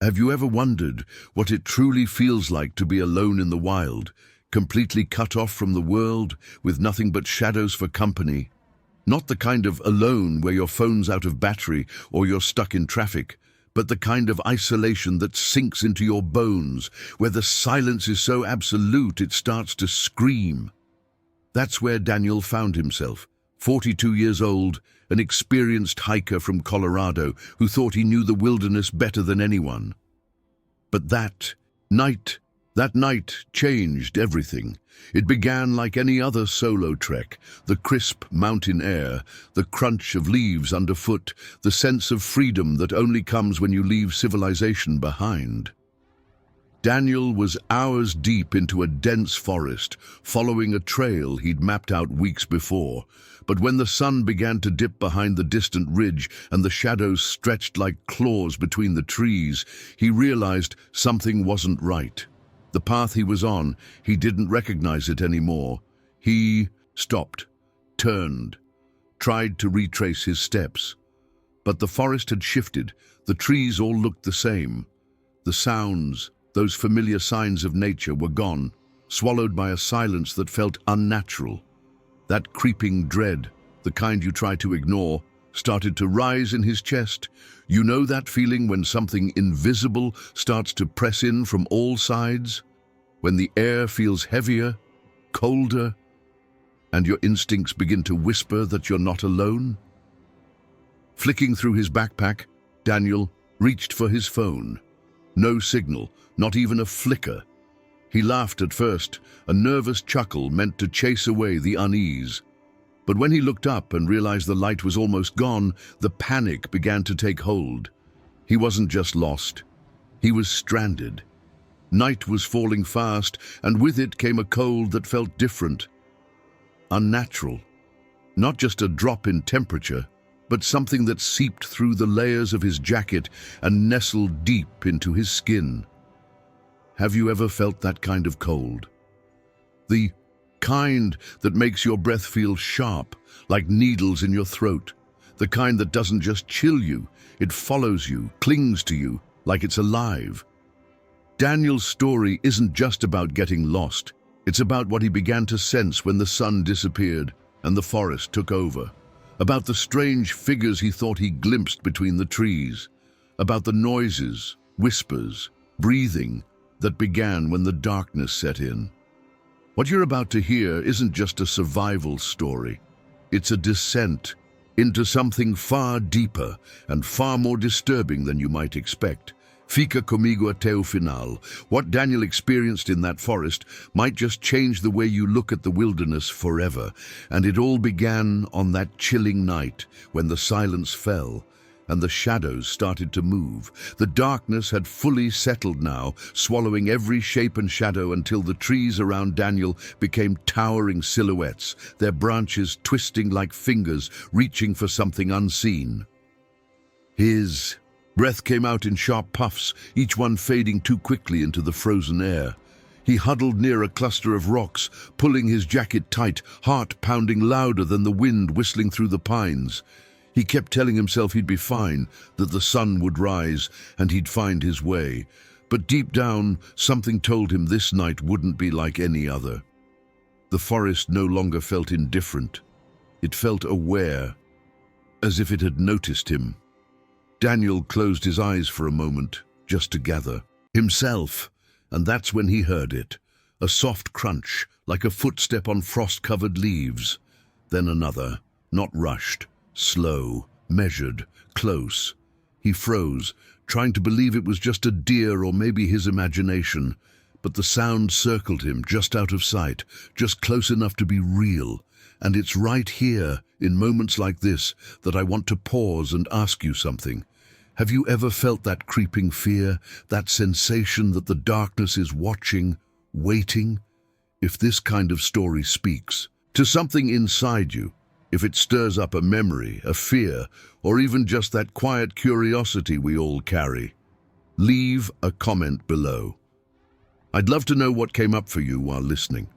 Have you ever wondered what it truly feels like to be alone in the wild, completely cut off from the world, with nothing but shadows for company? Not the kind of alone where your phone's out of battery or you're stuck in traffic, but the kind of isolation that sinks into your bones, where the silence is so absolute it starts to scream. That's where Daniel found himself, 42 years old, an experienced hiker from Colorado who thought he knew the wilderness better than anyone. But that night changed everything. It began like any other solo trek, the crisp mountain air, the crunch of leaves underfoot, the sense of freedom that only comes when you leave civilization behind. Daniel was hours deep into a dense forest, following a trail he'd mapped out weeks before. But when the sun began to dip behind the distant ridge and the shadows stretched like claws between the trees, he realized something wasn't right. The path he was on, he didn't recognize it anymore. He stopped, turned, tried to retrace his steps. But the forest had shifted. The trees all looked the same. The sounds, those familiar signs of nature, were gone, swallowed by a silence that felt unnatural. That creeping dread, the kind you try to ignore, started to rise in his chest. You know that feeling when something invisible starts to press in from all sides? When the air feels heavier, colder, and your instincts begin to whisper that you're not alone? Flicking through his backpack, Daniel reached for his phone. No signal, not even a flicker. He laughed at first, a nervous chuckle meant to chase away the unease. But when he looked up and realized the light was almost gone, the panic began to take hold. He wasn't just lost. He was stranded. Night was falling fast, and with it came a cold that felt different, unnatural. Not just a drop in temperature, but something that seeped through the layers of his jacket and nestled deep into his skin. Have you ever felt that kind of cold? The kind that makes your breath feel sharp, like needles in your throat. The kind that doesn't just chill you, it follows you, clings to you, like it's alive. Daniel's story isn't just about getting lost. It's about what he began to sense when the sun disappeared and the forest took over. About the strange figures he thought he glimpsed between the trees. About the noises, whispers, breathing that began when the darkness set in. What you're about to hear isn't just a survival story. It's a descent into something far deeper and far more disturbing than you might expect. Fica comigo até o final. What Daniel experienced in that forest might just change the way you look at the wilderness forever. And it all began on that chilling night when the silence fell and the shadows started to move. The darkness had fully settled now, swallowing every shape and shadow until the trees around Daniel became towering silhouettes, their branches twisting like fingers, reaching for something unseen. His breath came out in sharp puffs, each one fading too quickly into the frozen air. He huddled near a cluster of rocks, pulling his jacket tight, heart pounding louder than the wind whistling through the pines. He kept telling himself he'd be fine, that the sun would rise and he'd find his way. But deep down, something told him this night wouldn't be like any other. The forest no longer felt indifferent. It felt aware, as if it had noticed him. Daniel closed his eyes for a moment, just to gather himself, and that's when he heard it. A soft crunch, like a footstep on frost-covered leaves. Then another, not rushed, slow, measured, close. He froze, trying to believe it was just a deer or maybe his imagination. But the sound circled him, just out of sight, just close enough to be real. And it's right here, in moments like this, that I want to pause and ask you something. Have you ever felt that creeping fear, that sensation that the darkness is watching, waiting? If this kind of story speaks to something inside you, if it stirs up a memory, a fear, or even just that quiet curiosity we all carry, leave a comment below. I'd love to know what came up for you while listening.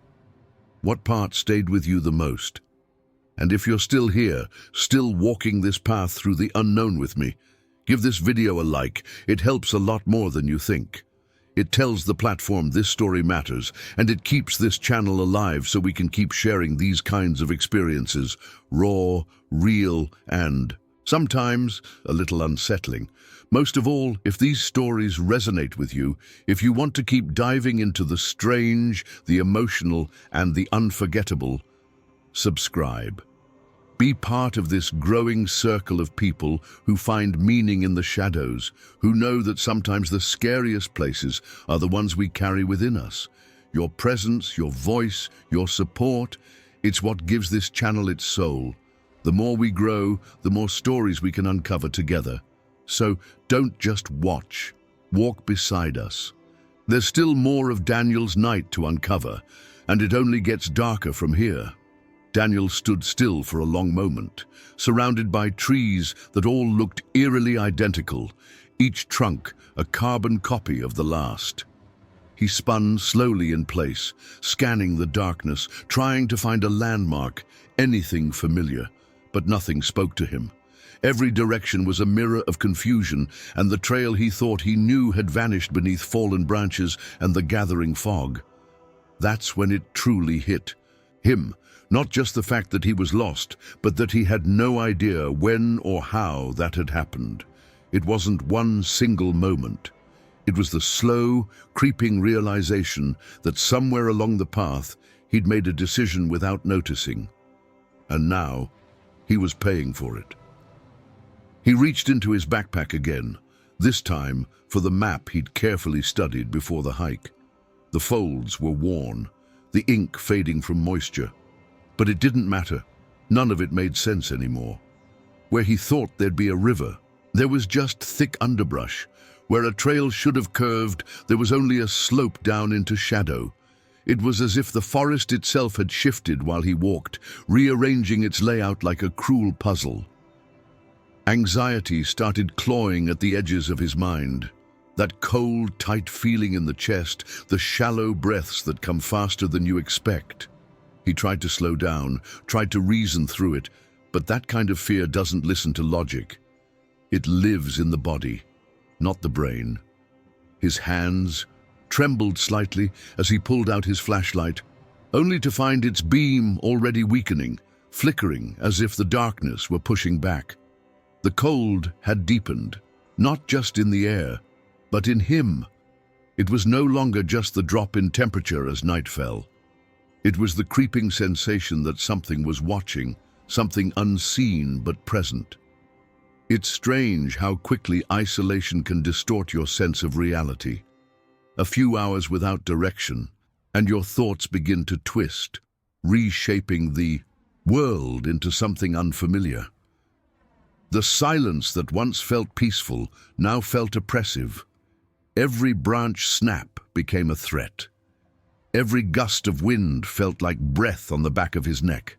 What part stayed with you the most? And if you're still here, still walking this path through the unknown with me, Give this video a like. It helps a lot more than you think. It tells the platform this story matters, and it keeps this channel alive so we can keep sharing these kinds of experiences, raw, real, and sometimes a little unsettling. Most of all, if these stories resonate with you, if you want to keep diving into the strange, the emotional, and the unforgettable, subscribe. Be part of this growing circle of people who find meaning in the shadows, who know that sometimes the scariest places are the ones we carry within us. Your presence, your voice, your support, it's what gives this channel its soul. The more we grow, the more stories we can uncover together. So don't just watch, walk beside us. There's still more of Daniel's night to uncover, and it only gets darker from here. Daniel stood still for a long moment, surrounded by trees that all looked eerily identical, each trunk a carbon copy of the last. He spun slowly in place, scanning the darkness, trying to find a landmark, anything familiar, but nothing spoke to him. Every direction was a mirror of confusion, and the trail he thought he knew had vanished beneath fallen branches and the gathering fog. That's when it truly hit him. Not just the fact that he was lost, but that he had no idea when or how that had happened. It wasn't one single moment. It was the slow, creeping realization that somewhere along the path he'd made a decision without noticing. And now, he was paying for it. He reached into his backpack again, this time for the map he'd carefully studied before the hike. The folds were worn, the ink fading from moisture. But it didn't matter. None of it made sense anymore. Where he thought there'd be a river, there was just thick underbrush. Where a trail should have curved, there was only a slope down into shadow. It was as if the forest itself had shifted while he walked, rearranging its layout like a cruel puzzle. Anxiety started clawing at the edges of his mind. That cold, tight feeling in the chest, the shallow breaths that come faster than you expect. He tried to slow down, tried to reason through it, but that kind of fear doesn't listen to logic. It lives in the body, not the brain. His hands trembled slightly as he pulled out his flashlight, only to find its beam already weakening, flickering as if the darkness were pushing back. The cold had deepened, not just in the air, but in him. It was no longer just the drop in temperature as night fell. It was the creeping sensation that something was watching, something unseen but present. It's strange how quickly isolation can distort your sense of reality. A few hours without direction, and your thoughts begin to twist, reshaping the world into something unfamiliar. The silence that once felt peaceful now felt oppressive. Every branch snap became a threat. Every gust of wind felt like breath on the back of his neck.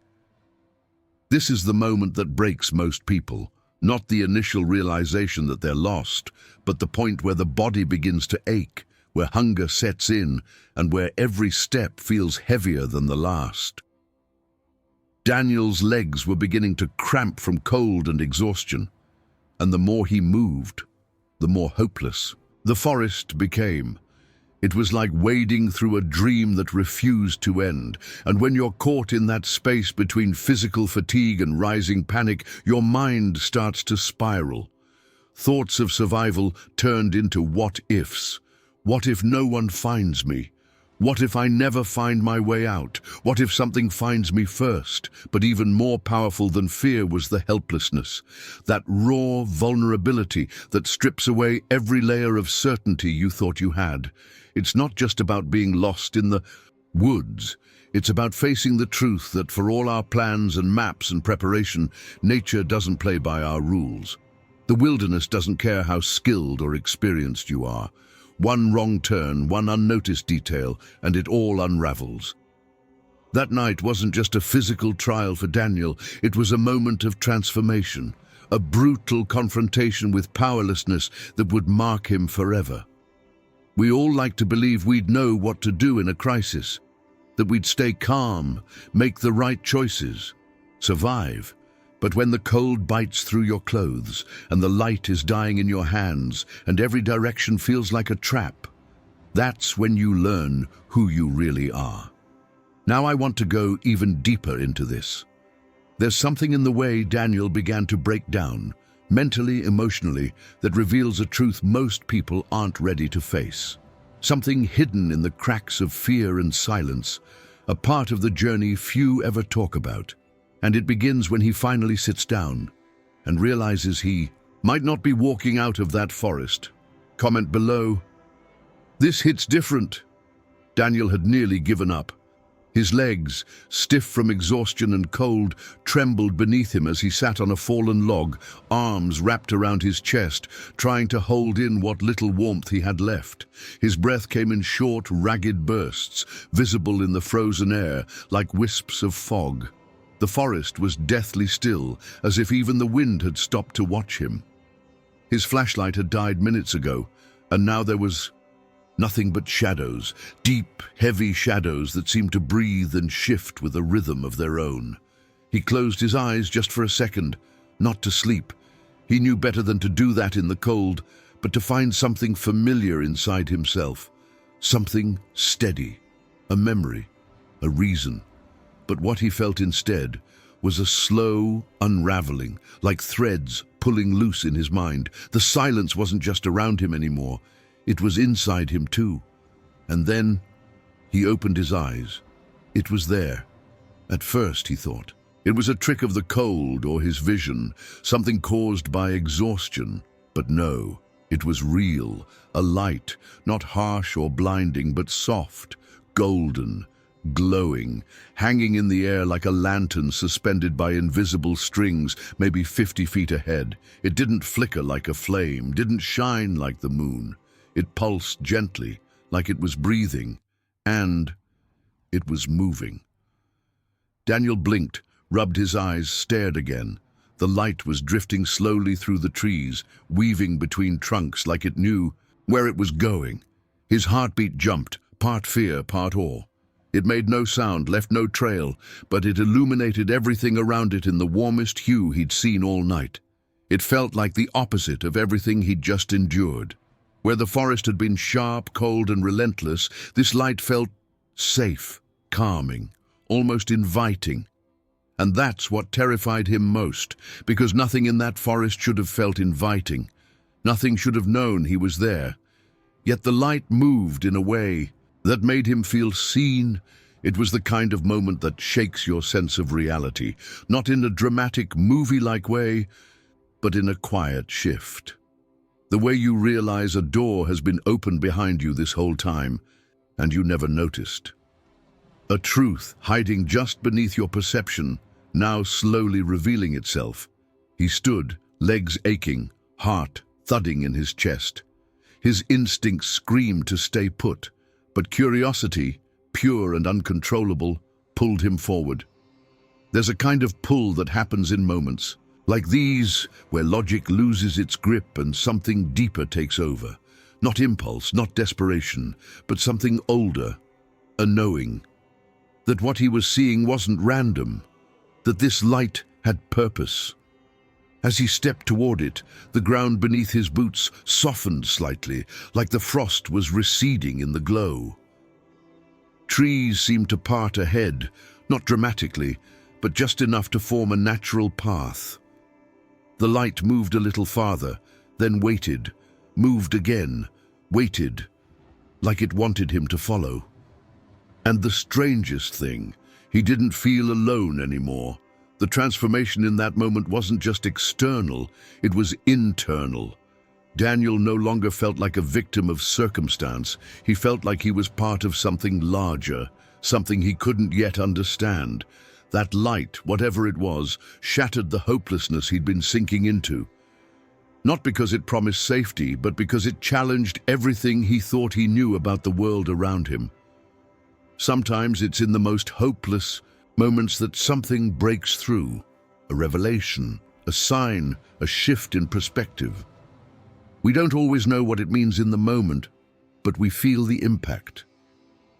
This is the moment that breaks most people, not the initial realization that they're lost, but the point where the body begins to ache, where hunger sets in, and where every step feels heavier than the last. Daniel's legs were beginning to cramp from cold and exhaustion, and the more he moved, the more hopeless the forest became. It was like wading through a dream that refused to end, and when you're caught in that space between physical fatigue and rising panic, your mind starts to spiral. Thoughts of survival turned into what-ifs. What if no one finds me? What if I never find my way out? What if something finds me first? But even more powerful than fear was the helplessness, that raw vulnerability that strips away every layer of certainty you thought you had. It's not just about being lost in the woods. It's about facing the truth that for all our plans and maps and preparation, nature doesn't play by our rules. The wilderness doesn't care how skilled or experienced you are. One wrong turn, one unnoticed detail, and it all unravels. That night wasn't just a physical trial for Daniel, it was a moment of transformation, a brutal confrontation with powerlessness that would mark him forever. We all like to believe we'd know what to do in a crisis, that we'd stay calm, make the right choices, survive. But when the cold bites through your clothes, and the light is dying in your hands, and every direction feels like a trap, that's when you learn who you really are. Now I want to go even deeper into this. There's something in the way Daniel began to break down, mentally, emotionally, that reveals a truth most people aren't ready to face. Something hidden in the cracks of fear and silence, a part of the journey few ever talk about. And it begins when he finally sits down and realizes he might not be walking out of that forest. Comment below. This hits different. Daniel had nearly given up. His legs, stiff from exhaustion and cold, trembled beneath him as he sat on a fallen log, arms wrapped around his chest, trying to hold in what little warmth he had left. His breath came in short, ragged bursts, visible in the frozen air, like wisps of fog. The forest was deathly still, as if even the wind had stopped to watch him. His flashlight had died minutes ago, and now there was nothing but shadows, deep, heavy shadows that seemed to breathe and shift with a rhythm of their own. He closed his eyes just for a second, not to sleep. He knew better than to do that in the cold, but to find something familiar inside himself. Something steady, a memory, a reason. But what he felt instead was a slow unraveling, like threads pulling loose in his mind. The silence wasn't just around him anymore. It was inside him too. And then he opened his eyes. It was there. At first, he thought, it was a trick of the cold or his vision, something caused by exhaustion. But no, it was real, a light, not harsh or blinding, but soft, golden, glowing, hanging in the air like a lantern suspended by invisible strings, maybe 50 feet ahead. It didn't flicker like a flame, didn't shine like the moon. It pulsed gently, like it was breathing, and it was moving. Daniel blinked, rubbed his eyes, stared again. The light was drifting slowly through the trees, weaving between trunks like it knew where it was going. His heartbeat jumped, part fear, part awe. It made no sound, left no trail, but it illuminated everything around it in the warmest hue he'd seen all night. It felt like the opposite of everything he'd just endured. Where the forest had been sharp, cold, and relentless, this light felt safe, calming, almost inviting. And that's what terrified him most, because nothing in that forest should have felt inviting. Nothing should have known he was there. Yet the light moved in a way that made him feel seen. It was the kind of moment that shakes your sense of reality, not in a dramatic, movie-like way, but in a quiet shift. The way you realize a door has been opened behind you this whole time, and you never noticed. A truth hiding just beneath your perception, now slowly revealing itself. He stood, legs aching, heart thudding in his chest. His instincts screamed to stay put, but curiosity, pure and uncontrollable, pulled him forward. There's a kind of pull that happens in moments like these, where logic loses its grip and something deeper takes over. Not impulse, not desperation, but something older, a knowing. That what he was seeing wasn't random, that this light had purpose. As he stepped toward it, the ground beneath his boots softened slightly, like the frost was receding in the glow. Trees seemed to part ahead, not dramatically, but just enough to form a natural path. The light moved a little farther, then waited, moved again, waited, like it wanted him to follow. And the strangest thing, he didn't feel alone anymore. The transformation in that moment wasn't just external, it was internal. Daniel no longer felt like a victim of circumstance. He felt like he was part of something larger, something he couldn't yet understand. That light, whatever it was, shattered the hopelessness he'd been sinking into. Not because it promised safety, but because it challenged everything he thought he knew about the world around him. Sometimes it's in the most hopeless moments that something breaks through, a revelation, a sign, a shift in perspective. We don't always know what it means in the moment, but we feel the impact.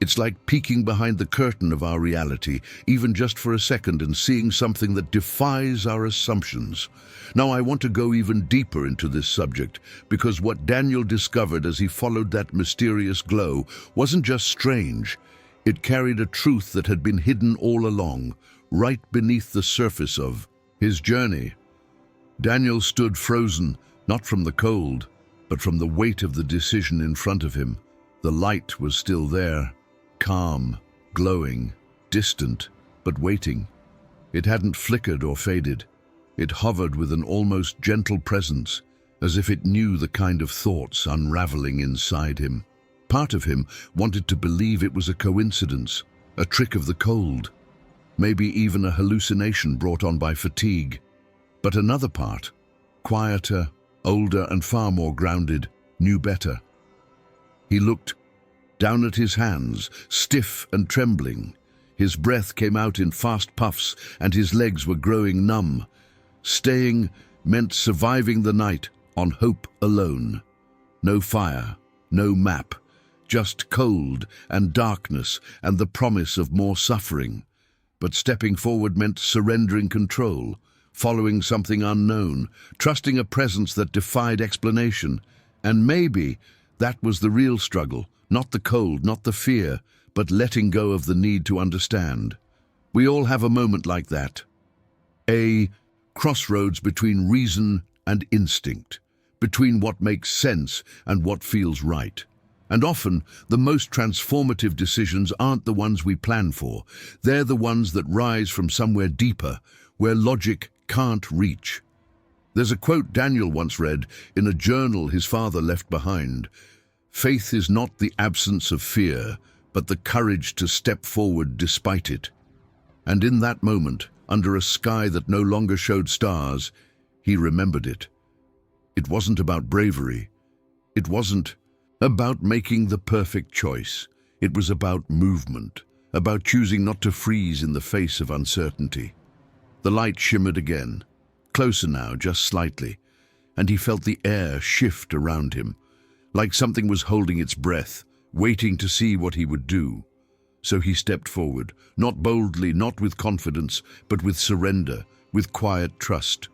It's like peeking behind the curtain of our reality, even just for a second, and seeing something that defies our assumptions. Now, I want to go even deeper into this subject, because what Daniel discovered as he followed that mysterious glow wasn't just strange. It carried a truth that had been hidden all along, right beneath the surface of his journey. Daniel stood frozen, not from the cold, but from the weight of the decision in front of him. The light was still there, calm, glowing, distant, but waiting. It hadn't flickered or faded. It hovered with an almost gentle presence, as if it knew the kind of thoughts unraveling inside him. Part of him wanted to believe it was a coincidence, a trick of the cold, maybe even a hallucination brought on by fatigue. But another part, quieter, older and far more grounded, knew better. He looked down at his hands, stiff and trembling. His breath came out in fast puffs and his legs were growing numb. Staying meant surviving the night on hope alone. No fire, no map, just cold and darkness and the promise of more suffering. But stepping forward meant surrendering control, following something unknown, trusting a presence that defied explanation. And maybe that was the real struggle, not the cold, not the fear, but letting go of the need to understand. We all have a moment like that. A crossroads between reason and instinct, between what makes sense and what feels right. And often, the most transformative decisions aren't the ones we plan for. They're the ones that rise from somewhere deeper, where logic can't reach. There's a quote Daniel once read in a journal his father left behind. "Faith is not the absence of fear, but the courage to step forward despite it." And in that moment, under a sky that no longer showed stars, he remembered it. It wasn't about bravery. It wasn't about making the perfect choice. It was about movement, about choosing not to freeze in the face of uncertainty. The light shimmered again, closer now, just slightly, and he felt the air shift around him, like something was holding its breath, waiting to see what he would do. So he stepped forward, not boldly, not with confidence, but with surrender, with quiet trust.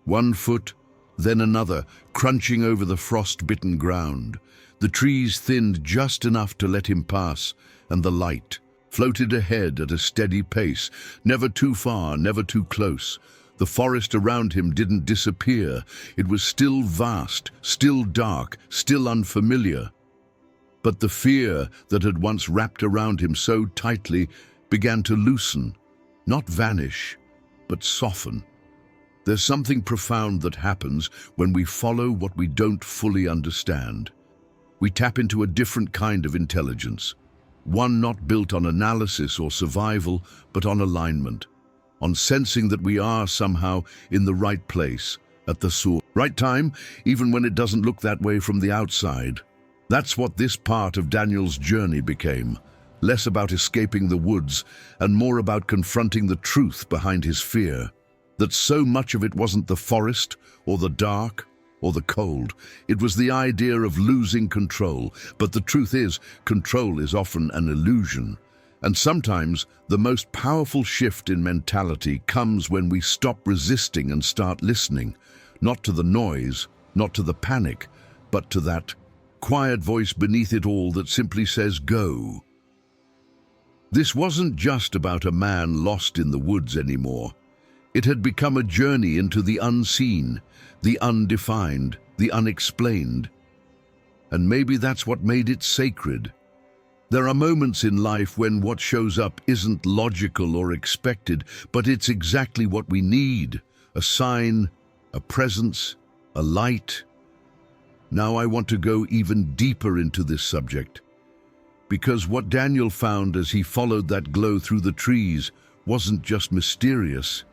One foot, then another, crunching over the frost-bitten ground. The trees thinned just enough to let him pass, and the light floated ahead at a steady pace, never too far, never too close. The forest around him didn't disappear. It was still vast, still dark, still unfamiliar. But the fear that had once wrapped around him so tightly began to loosen, not vanish, but soften. There's something profound that happens when we follow what we don't fully understand. We tap into a different kind of intelligence, one not built on analysis or survival, but on alignment, on sensing that we are somehow in the right place, at the right time, even when it doesn't look that way from the outside. That's what this part of Daniel's journey became, less about escaping the woods and more about confronting the truth behind his fear, that so much of it wasn't the forest or the dark or the cold. It was the idea of losing control. But the truth is, control is often an illusion. And sometimes the most powerful shift in mentality comes when we stop resisting and start listening, not to the noise, not to the panic, but to that quiet voice beneath it all that simply says, "Go." This wasn't just about a man lost in the woods anymore. It had become a journey into the unseen, the undefined, the unexplained. And maybe that's what made it sacred. There are moments in life when what shows up isn't logical or expected, but it's exactly what we need: a sign, a presence, a light. Now I want to go even deeper into this subject, because what Daniel found as he followed that glow through the trees wasn't just mysterious.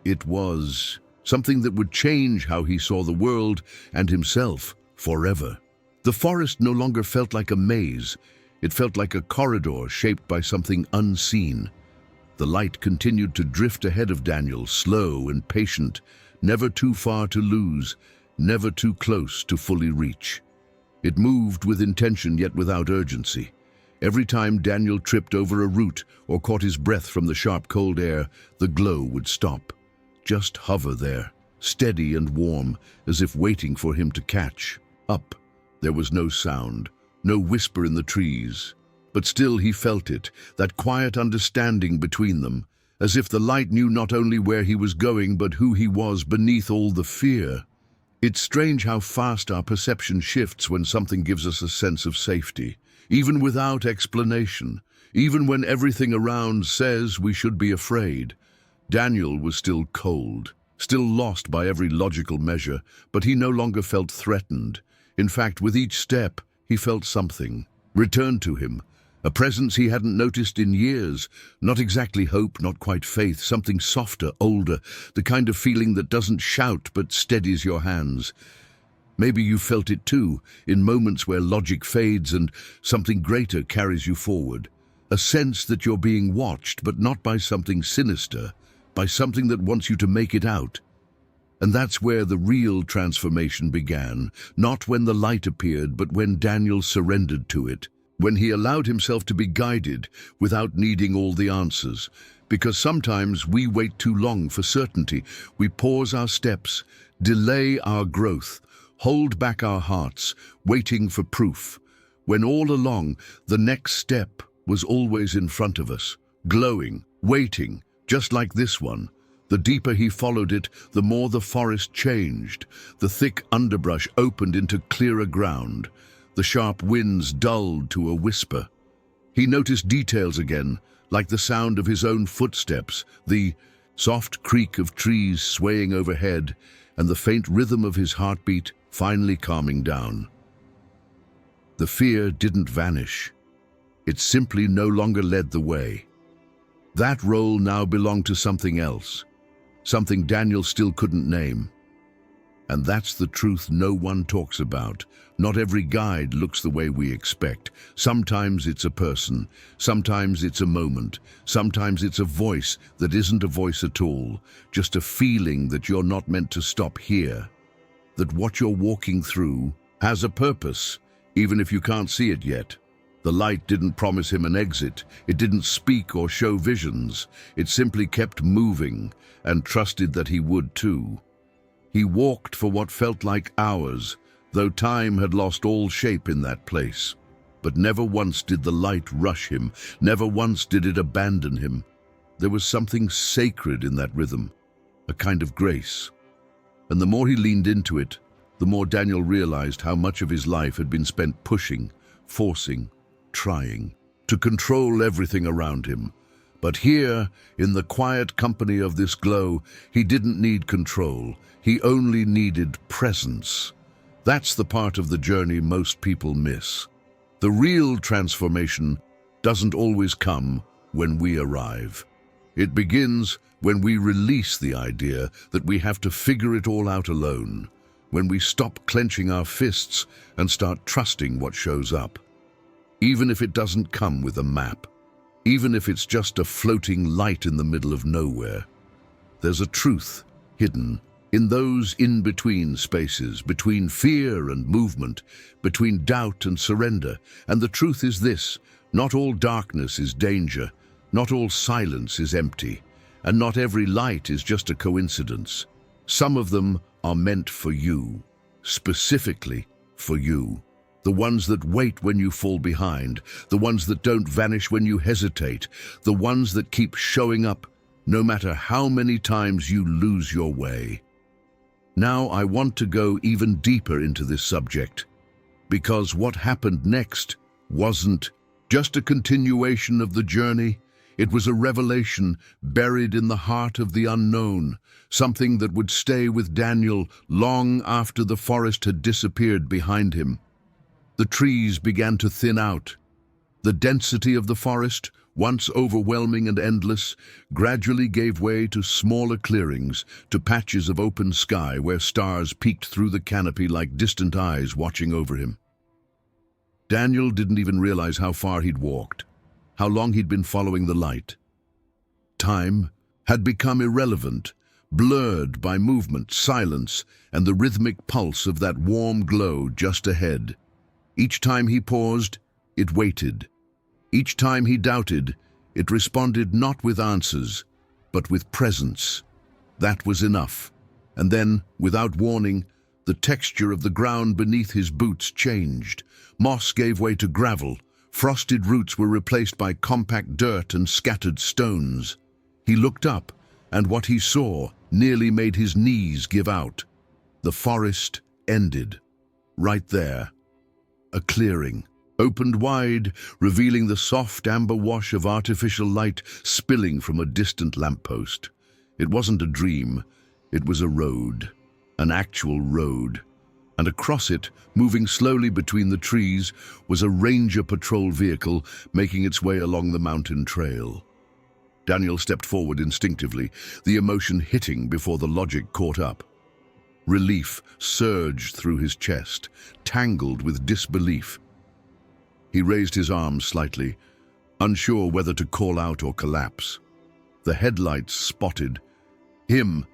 It was something that would change how he saw the world and himself forever. The forest no longer felt like a maze. It felt like a corridor shaped by something unseen. The light continued to drift ahead of Daniel, slow and patient, never too far to lose, never too close to fully reach. It moved with intention yet without urgency. Every time Daniel tripped over a root or caught his breath from the sharp cold air, the glow would stop. Just hover there, steady and warm, as if waiting for him to catch. Up, there was no sound, no whisper in the trees. But still he felt it, that quiet understanding between them, as if the light knew not only where he was going, but who he was beneath all the fear. It's strange how fast our perception shifts when something gives us a sense of safety, even without explanation, even when everything around says we should be afraid. Daniel was still cold, still lost by every logical measure, but he no longer felt threatened. In fact, with each step, he felt something return to him, a presence he hadn't noticed in years. Not exactly hope, not quite faith, something softer, older, the kind of feeling that doesn't shout but steadies your hands. Maybe you felt it too, in moments where logic fades and something greater carries you forward. A sense that you're being watched, but not by something sinister, by something that wants you to make it out. And that's where the real transformation began, not when the light appeared, but when Daniel surrendered to it, when he allowed himself to be guided without needing all the answers. Because sometimes we wait too long for certainty. We pause our steps, delay our growth, hold back our hearts, waiting for proof, when all along the next step was always in front of us, glowing, waiting, just like this one. The deeper he followed it, the more the forest changed. The thick underbrush opened into clearer ground. The sharp winds dulled to a whisper. He noticed details again, like the sound of his own footsteps, the soft creak of trees swaying overhead, and the faint rhythm of his heartbeat finally calming down. The fear didn't vanish. It simply no longer led the way. That role now belonged to something else, something Daniel still couldn't name. And that's the truth no one talks about. Not every guide looks the way we expect. Sometimes it's a person, sometimes it's a moment, sometimes it's a voice that isn't a voice at all, just a feeling that you're not meant to stop here, that what you're walking through has a purpose, even if you can't see it yet. The light didn't promise him an exit. It didn't speak or show visions. It simply kept moving and trusted that he would too. He walked for what felt like hours, though time had lost all shape in that place. But never once did the light rush him. Never once did it abandon him. There was something sacred in that rhythm, a kind of grace. And the more he leaned into it, the more Daniel realized how much of his life had been spent pushing, forcing, trying to control everything around him. But here, in the quiet company of this glow, he didn't need control. He only needed presence. That's the part of the journey most people miss. The real transformation doesn't always come when we arrive. It begins when we release the idea that we have to figure it all out alone, when we stop clenching our fists and start trusting what shows up. Even if it doesn't come with a map, even if it's just a floating light in the middle of nowhere, there's a truth hidden in those in-between spaces, between fear and movement, between doubt and surrender. And the truth is this: not all darkness is danger, not all silence is empty, and not every light is just a coincidence. Some of them are meant for you, specifically for you. The ones that wait when you fall behind, the ones that don't vanish when you hesitate, the ones that keep showing up no matter how many times you lose your way. Now I want to go even deeper into this subject, because what happened next wasn't just a continuation of the journey. It was a revelation buried in the heart of the unknown, something that would stay with Daniel long after the forest had disappeared behind him. The trees began to thin out. The density of the forest, once overwhelming and endless, gradually gave way to smaller clearings, to patches of open sky where stars peeked through the canopy like distant eyes watching over him. Daniel didn't even realize how far he'd walked, how long he'd been following the light. Time had become irrelevant, blurred by movement, silence, and the rhythmic pulse of that warm glow just ahead. Each time he paused, it waited. Each time he doubted, it responded not with answers, but with presence. That was enough. And then, without warning, the texture of the ground beneath his boots changed. Moss gave way to gravel. Frosted roots were replaced by compact dirt and scattered stones. He looked up, and what he saw nearly made his knees give out. The forest ended. Right there. A clearing, opened wide, revealing the soft amber wash of artificial light spilling from a distant lamppost. It wasn't a dream. It was a road, an actual road. And across it, moving slowly between the trees, was a ranger patrol vehicle making its way along the mountain trail. Daniel stepped forward instinctively, the emotion hitting before the logic caught up. Relief surged through his chest, tangled with disbelief. He raised his arms slightly, unsure whether to call out or collapse. The headlights spotted him,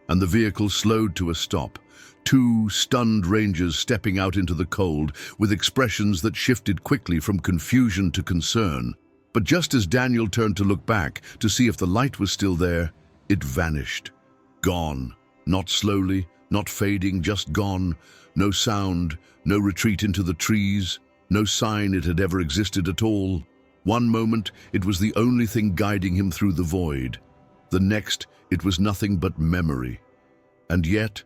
and the vehicle slowed to a stop. Two stunned rangers stepping out into the cold with expressions that shifted quickly from confusion to concern. But just as Daniel turned to look back to see if the light was still there, it vanished. Gone. Not slowly, not fading, just gone. No sound, no retreat into the trees, no sign it had ever existed at all. One moment, it was the only thing guiding him through the void. The next, it was nothing but memory. And yet,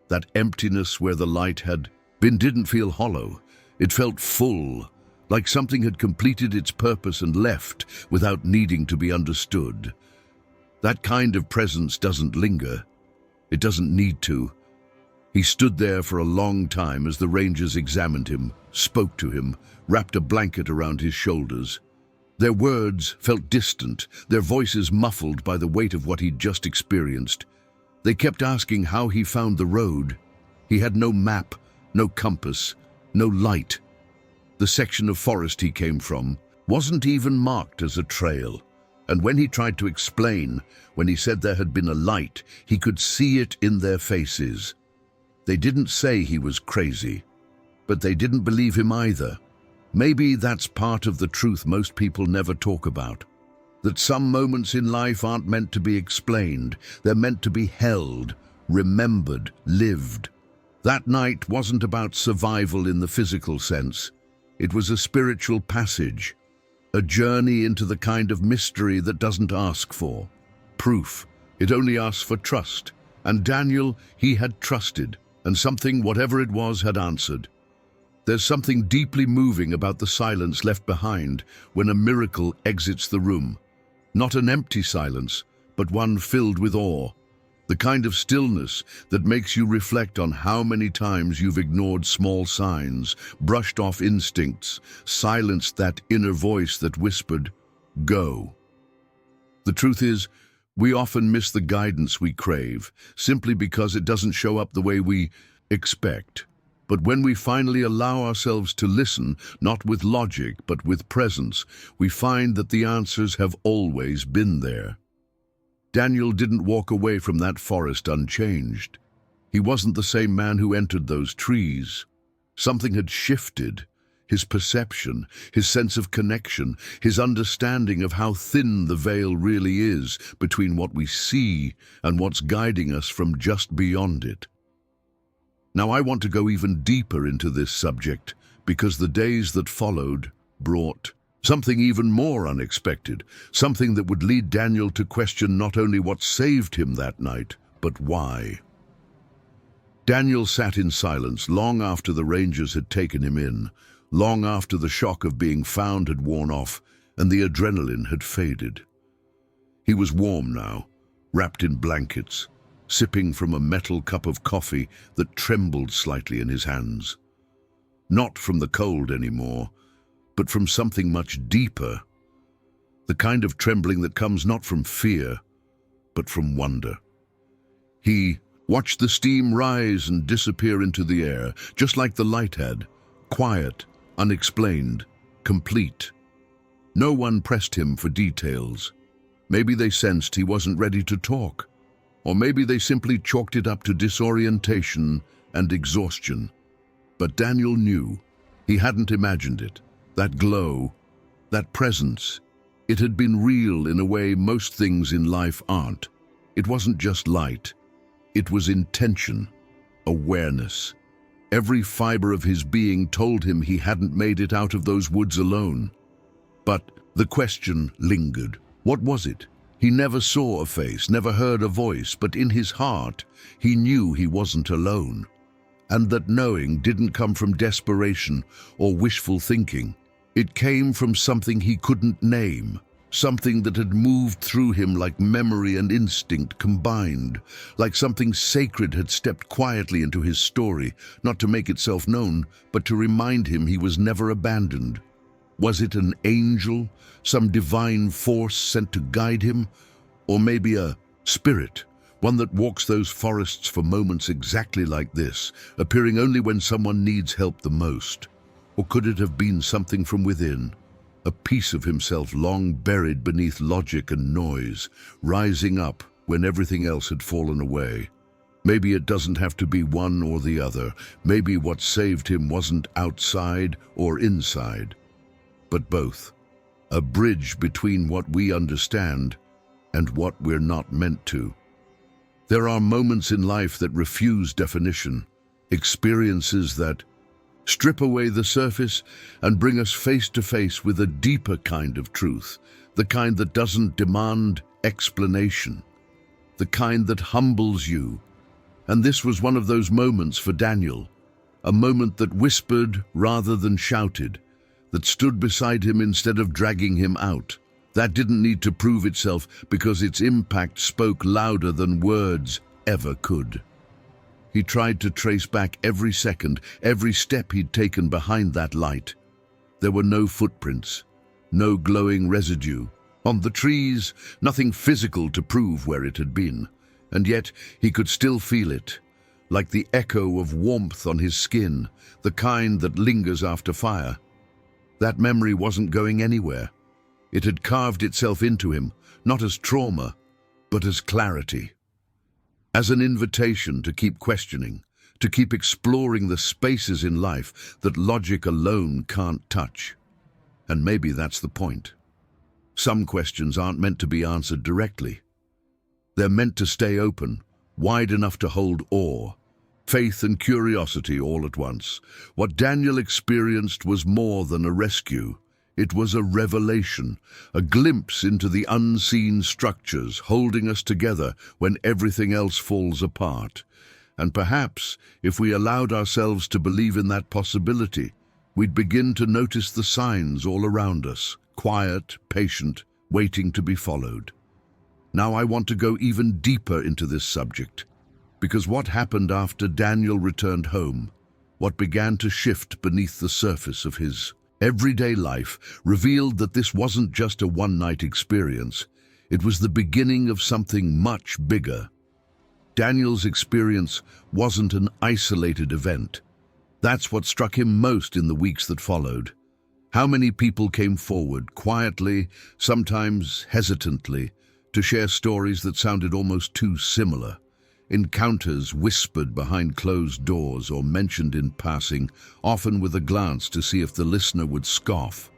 that emptiness where the light had been didn't feel hollow. It felt full, like something had completed its purpose and left without needing to be understood. That kind of presence doesn't linger. It doesn't need to. He stood there for a long time as the rangers examined him, spoke to him, wrapped a blanket around his shoulders. Their words felt distant, their voices muffled by the weight of what he'd just experienced. They kept asking how he found the road. He had no map, no compass, no light. The section of forest he came from wasn't even marked as a trail. And when he tried to explain, when he said there had been a light, he could see it in their faces. They didn't say he was crazy, but they didn't believe him either. Maybe that's part of the truth most people never talk about. That some moments in life aren't meant to be explained. They're meant to be held, remembered, lived. That night wasn't about survival in the physical sense. It was a spiritual passage, a journey into the kind of mystery that doesn't ask for proof. It only asks for trust. And Daniel, he had trusted, and something, whatever it was, had answered. There's something deeply moving about the silence left behind when a miracle exits the room. Not an empty silence, but one filled with awe. The kind of stillness that makes you reflect on how many times you've ignored small signs, brushed off instincts, silenced that inner voice that whispered, "Go." The truth is, we often miss the guidance we crave, simply because it doesn't show up the way we expect. But when we finally allow ourselves to listen, not with logic, but with presence, we find that the answers have always been there. Daniel didn't walk away from that forest unchanged. He wasn't the same man who entered those trees. Something had shifted. His perception, his sense of connection, his understanding of how thin the veil really is between what we see and what's guiding us from just beyond it. Now, I want to go even deeper into this subject because the days that followed brought something even more unexpected, something that would lead Daniel to question not only what saved him that night, but why. Daniel sat in silence long after the rangers had taken him in, long after the shock of being found had worn off and the adrenaline had faded. He was warm now, wrapped in blankets, sipping from a metal cup of coffee that trembled slightly in his hands. Not from the cold anymore, but from something much deeper. The kind of trembling that comes not from fear, but from wonder. He watched the steam rise and disappear into the air, just like the light had, quiet, unexplained, complete. No one pressed him for details. Maybe they sensed he wasn't ready to talk. Or maybe they simply chalked it up to disorientation and exhaustion. But Daniel knew. He hadn't imagined it. That glow, That presence, it had been real in a way most things in life aren't. It wasn't just light. It was intention, awareness. Every fiber of his being told him he hadn't made it out of those woods alone. But the question lingered. What was it? He never saw a face, never heard a voice, but in his heart, he knew he wasn't alone. And that knowing didn't come from desperation or wishful thinking. It came from something he couldn't name, something that had moved through him like memory and instinct combined, like something sacred had stepped quietly into his story, not to make itself known, but to remind him he was never abandoned. Was it an angel, some divine force sent to guide him, or maybe a spirit, one that walks those forests for moments exactly like this, appearing only when someone needs help the most? Or could it have been something from within? A piece of himself long buried beneath logic and noise, rising up when everything else had fallen away. Maybe it doesn't have to be one or the other. Maybe what saved him wasn't outside or inside, but both. A bridge between what we understand and what we're not meant to. There are moments in life that refuse definition, experiences that strip away the surface and bring us face to face with a deeper kind of truth, the kind that doesn't demand explanation, the kind that humbles you. And this was one of those moments for Daniel, a moment that whispered rather than shouted, that stood beside him instead of dragging him out. That didn't need to prove itself because its impact spoke louder than words ever could. He tried to trace back every second, every step he'd taken behind that light. There were no footprints, no glowing residue. On the trees, nothing physical to prove where it had been. And yet he could still feel it, like the echo of warmth on his skin, the kind that lingers after fire. That memory wasn't going anywhere. It had carved itself into him, not as trauma, but as clarity. As an invitation to keep questioning, to keep exploring the spaces in life that logic alone can't touch. And maybe that's the point. Some questions aren't meant to be answered directly. They're meant to stay open, wide enough to hold awe, faith and curiosity all at once. What Daniel experienced was more than a rescue. It was a revelation, a glimpse into the unseen structures holding us together when everything else falls apart. And perhaps, if we allowed ourselves to believe in that possibility, we'd begin to notice the signs all around us, quiet, patient, waiting to be followed. Now I want to go even deeper into this subject, because what happened after Daniel returned home, what began to shift beneath the surface of his everyday life, revealed that this wasn't just a one-night experience. It was the beginning of something much bigger. Daniel's experience wasn't an isolated event. That's what struck him most in the weeks that followed. How many people came forward, quietly, sometimes hesitantly, to share stories that sounded almost too similar. Encounters whispered behind closed doors or mentioned in passing, often with a glance to see if the listener would scoff.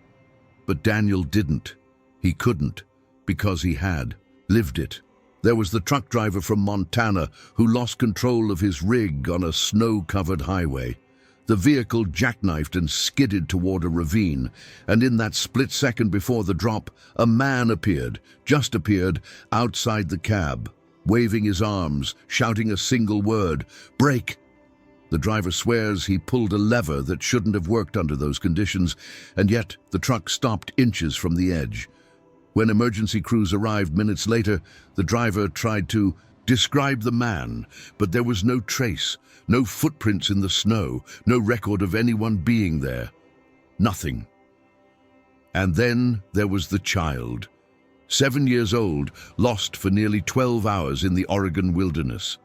But Daniel didn't. He couldn't, because he had lived it. There was the truck driver from Montana who lost control of his rig on a snow-covered highway. The vehicle jackknifed and skidded toward a ravine, and in that split second before the drop, a man appeared, just appeared, outside the cab, waving his arms, shouting a single word, "Brake!" The driver swears he pulled a lever that shouldn't have worked under those conditions, and yet the truck stopped inches from the edge. When emergency crews arrived minutes later, the driver tried to describe the man, but there was no trace, no footprints in the snow, no record of anyone being there. Nothing. And then there was the child. 7 years old, lost for nearly 12 hours in the Oregon wilderness.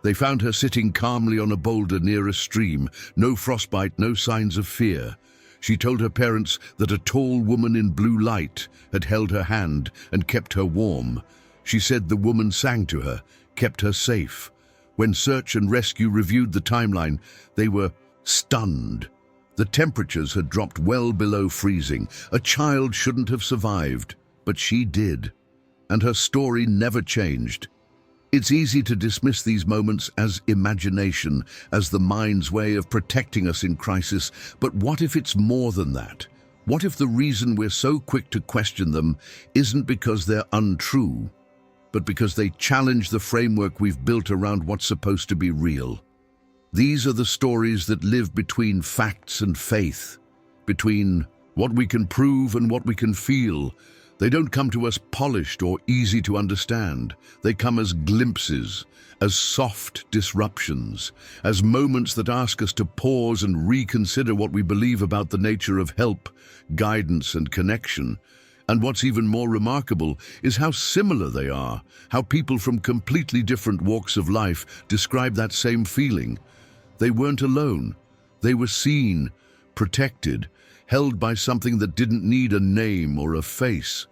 They found her sitting calmly on a boulder near a stream, no frostbite, no signs of fear. She told her parents that a tall woman in blue light had held her hand and kept her warm. She said the woman sang to her, kept her safe. When search and rescue reviewed the timeline, they were stunned. The temperatures had dropped well below freezing. A child shouldn't have survived, but she did. And her story never changed. It's easy to dismiss these moments as imagination, as the mind's way of protecting us in crisis, but what if it's more than that? What if the reason we're so quick to question them isn't because they're untrue, but because they challenge the framework we've built around what's supposed to be real? These are the stories that live between facts and faith, between what we can prove and what we can feel. They don't come to us polished or easy to understand. They come as glimpses, as soft disruptions, as moments that ask us to pause and reconsider what we believe about the nature of help, guidance, and connection. And what's even more remarkable is how similar they are, how people from completely different walks of life describe that same feeling. They weren't alone. They were seen, protected, held by something that didn't need a name or a face.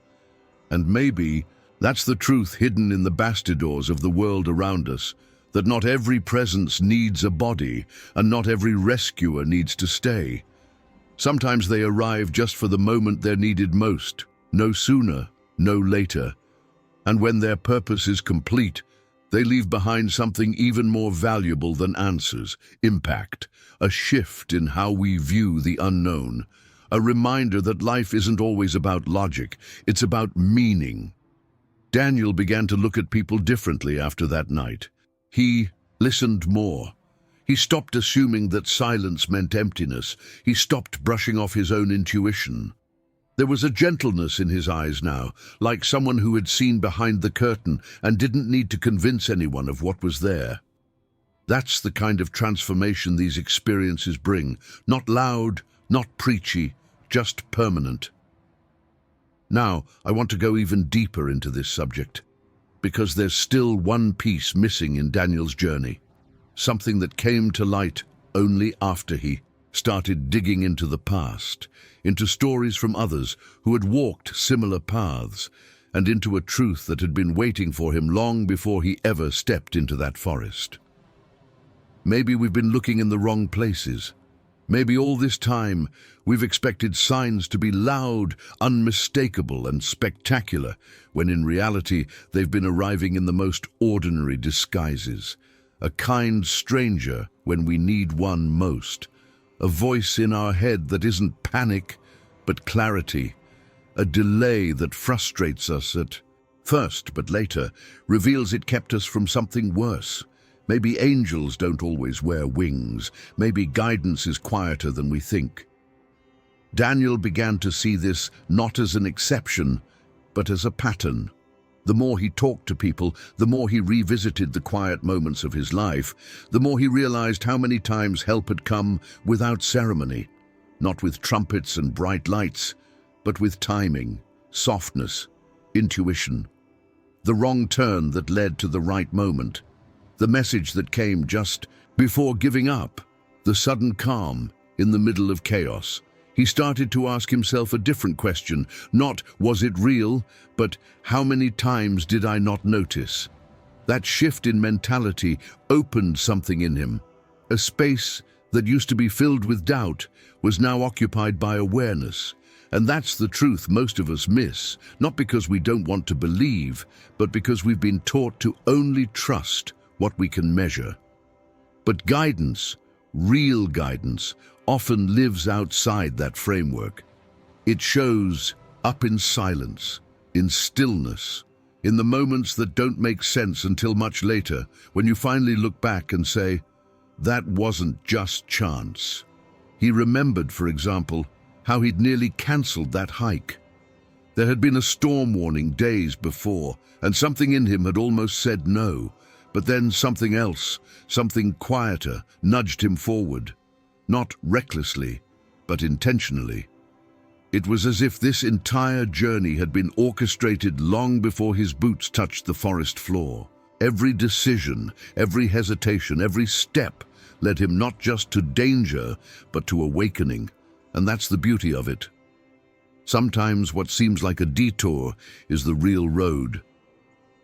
And maybe that's the truth hidden in the bastidors of the world around us, that not every presence needs a body, and not every rescuer needs to stay. Sometimes they arrive just for the moment they're needed most, no sooner, no later. And when their purpose is complete, they leave behind something even more valuable than answers: impact, a shift in how we view the unknown. A reminder that life isn't always about logic, it's about meaning. Daniel began to look at people differently after that night. He listened more. He stopped assuming that silence meant emptiness. He stopped brushing off his own intuition. There was a gentleness in his eyes now, like someone who had seen behind the curtain and didn't need to convince anyone of what was there. That's the kind of transformation these experiences bring. Not loud, not preachy, just permanent. Now, I want to go even deeper into this subject, because there's still one piece missing in Daniel's journey, something that came to light only after he started digging into the past, into stories from others who had walked similar paths, and into a truth that had been waiting for him long before he ever stepped into that forest. Maybe we've been looking in the wrong places. Maybe all this time we've expected signs to be loud, unmistakable, and spectacular, when in reality they've been arriving in the most ordinary disguises. A kind stranger when we need one most. A voice in our head that isn't panic, but clarity. A delay that frustrates us at first, but later reveals it kept us from something worse. Maybe angels don't always wear wings. Maybe guidance is quieter than we think. Daniel began to see this not as an exception, but as a pattern. The more he talked to people, the more he revisited the quiet moments of his life, the more he realized how many times help had come without ceremony, not with trumpets and bright lights, but with timing, softness, intuition. The wrong turn that led to the right moment. The message that came just before giving up. The sudden calm in the middle of chaos. He started to ask himself a different question. Not, was it real, but how many times did I not notice? That shift in mentality opened something in him. A space that used to be filled with doubt was now occupied by awareness. And that's the truth most of us miss, not because we don't want to believe, but because we've been taught to only trust what we can measure. But guidance, real guidance, often lives outside that framework. It shows up in silence, in stillness, in the moments that don't make sense until much later, when you finally look back and say, that wasn't just chance. He remembered, for example, how he'd nearly cancelled that hike. There had been a storm warning days before, and something in him had almost said no, but then something else, something quieter, nudged him forward. Not recklessly, but intentionally. It was as if this entire journey had been orchestrated long before his boots touched the forest floor. Every decision, every hesitation, every step led him not just to danger, but to awakening. And that's the beauty of it. Sometimes what seems like a detour is the real road.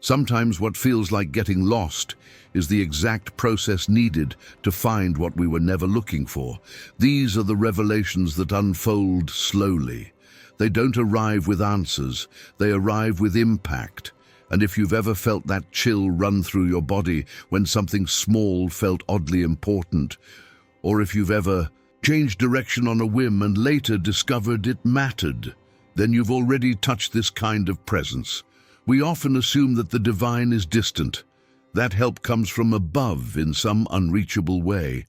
Sometimes what feels like getting lost is the exact process needed to find what we were never looking for. These are the revelations that unfold slowly. They don't arrive with answers, they arrive with impact. And if you've ever felt that chill run through your body when something small felt oddly important, or if you've ever changed direction on a whim and later discovered it mattered, then you've already touched this kind of presence. We often assume that the divine is distant. That help comes from above in some unreachable way.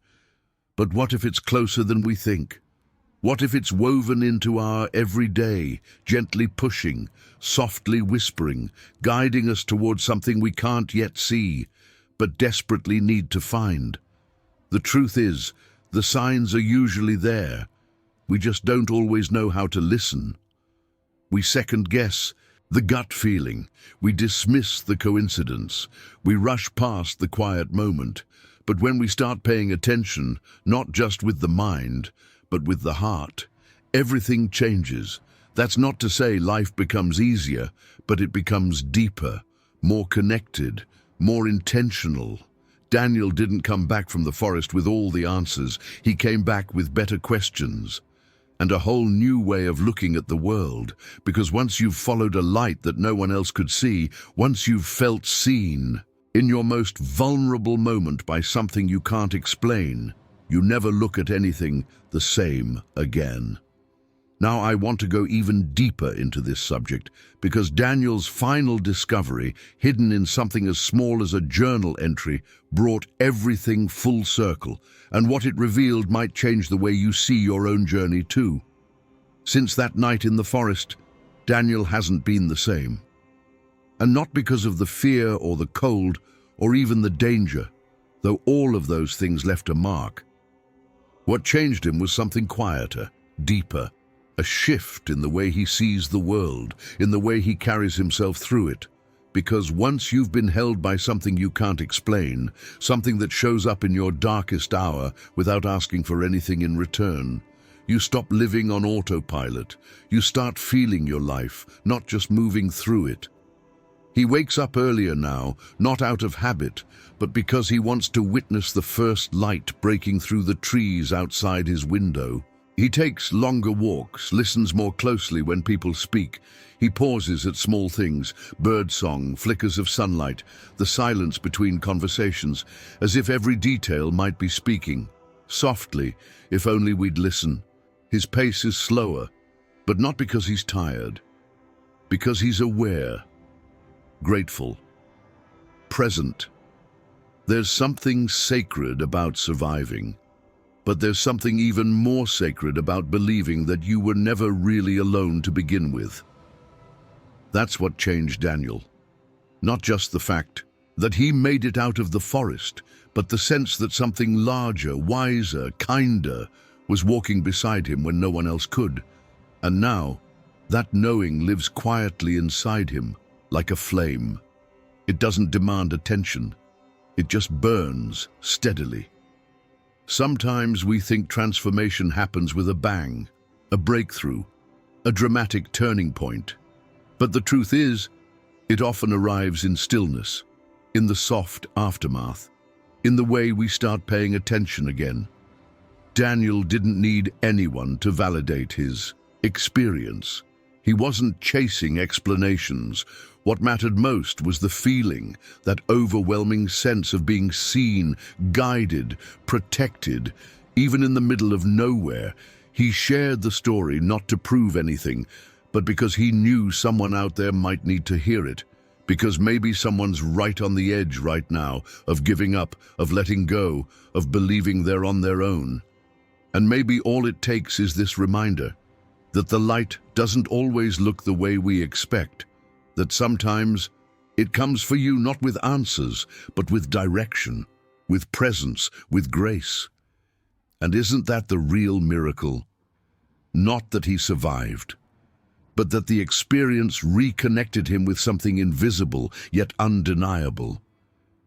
But what if it's closer than we think? What if it's woven into our everyday, gently pushing, softly whispering, guiding us towards something we can't yet see, but desperately need to find? The truth is, the signs are usually there. We just don't always know how to listen. We second-guess the gut feeling. We dismiss the coincidence. We rush past the quiet moment. But when we start paying attention, not just with the mind, but with the heart, everything changes. That's not to say life becomes easier, but it becomes deeper, more connected, more intentional. Daniel didn't come back from the forest with all the answers. He came back with better questions and a whole new way of looking at the world. Because once you've followed a light that no one else could see, once you've felt seen in your most vulnerable moment by something you can't explain, you never look at anything the same again. Now I want to go even deeper into this subject, because Daniel's final discovery, hidden in something as small as a journal entry, brought everything full circle, and what it revealed might change the way you see your own journey too. Since that night in the forest, Daniel hasn't been the same. And not because of the fear or the cold or even the danger, though all of those things left a mark. What changed him was something quieter, deeper, a shift in the way he sees the world, in the way he carries himself through it. Because once you've been held by something you can't explain, something that shows up in your darkest hour without asking for anything in return, you stop living on autopilot. You start feeling your life, not just moving through it. He wakes up earlier now, not out of habit, but because he wants to witness the first light breaking through the trees outside his window. He takes longer walks, listens more closely when people speak. He pauses at small things, birdsong, flickers of sunlight, the silence between conversations, as if every detail might be speaking. Softly, if only we'd listen. His pace is slower, but not because he's tired. Because he's aware, grateful, present. There's something sacred about surviving. But there's something even more sacred about believing that you were never really alone to begin with. That's what changed Daniel. Not just the fact that he made it out of the forest, but the sense that something larger, wiser, kinder was walking beside him when no one else could. And now, that knowing lives quietly inside him, like a flame. It doesn't demand attention. It just burns steadily. Sometimes we think transformation happens with a bang, a breakthrough, a dramatic turning point. But the truth is, it often arrives in stillness, in the soft aftermath, in the way we start paying attention again. Daniel didn't need anyone to validate his experience. He wasn't chasing explanations. What mattered most was the feeling, that overwhelming sense of being seen, guided, protected. Even in the middle of nowhere, he shared the story not to prove anything, but because he knew someone out there might need to hear it. Because maybe someone's right on the edge right now of giving up, of letting go, of believing they're on their own. And maybe all it takes is this reminder that the light doesn't always look the way we expect, that sometimes it comes for you not with answers, but with direction, with presence, with grace. And isn't that the real miracle? Not that he survived, but that the experience reconnected him with something invisible yet undeniable.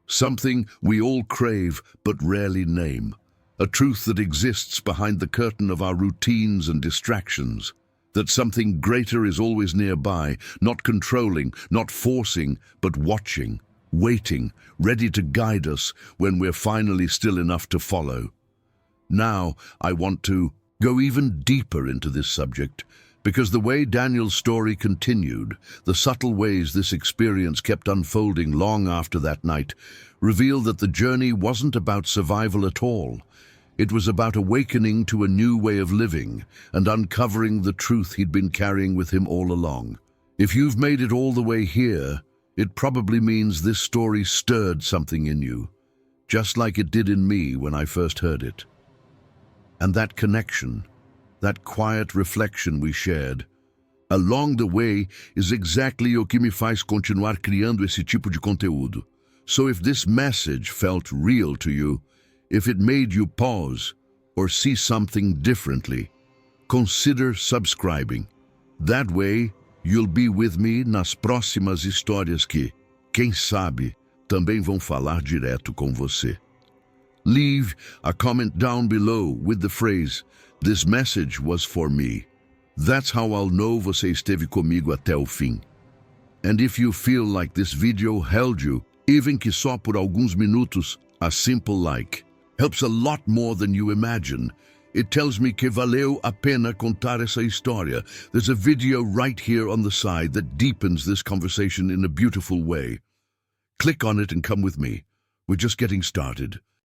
Something we all crave but rarely name. A truth that exists behind the curtain of our routines and distractions. that something greater is always nearby, not controlling, not forcing, but watching, waiting, ready to guide us when we're finally still enough to follow. Now, I want to go even deeper into this subject, because the way Daniel's story continued, the subtle ways this experience kept unfolding long after that night, revealed that the journey wasn't about survival at all. It was about awakening to a new way of living and uncovering the truth he'd been carrying with him all along. If you've made it all the way here, it probably means this story stirred something in you, just like it did in me when I first heard it. And that connection, that quiet reflection we shared, along the way, is exactly o que me faz continuar criando esse tipo de conteúdo. So if this message felt real to you, if it made you pause or see something differently, consider subscribing. That way, you'll be with me nas próximas histórias que, quem sabe, também vão falar direto com você. Leave a comment down below with the phrase, "This message was for me." That's how I'll know você esteve comigo até o fim. And if you feel like this video held you, even que só por alguns minutos, a simple like helps a lot more than you imagine. It tells me que valeu a pena contar essa história. There's a video right here on the side that deepens this conversation in a beautiful way. Click on it and come with me. We're just getting started.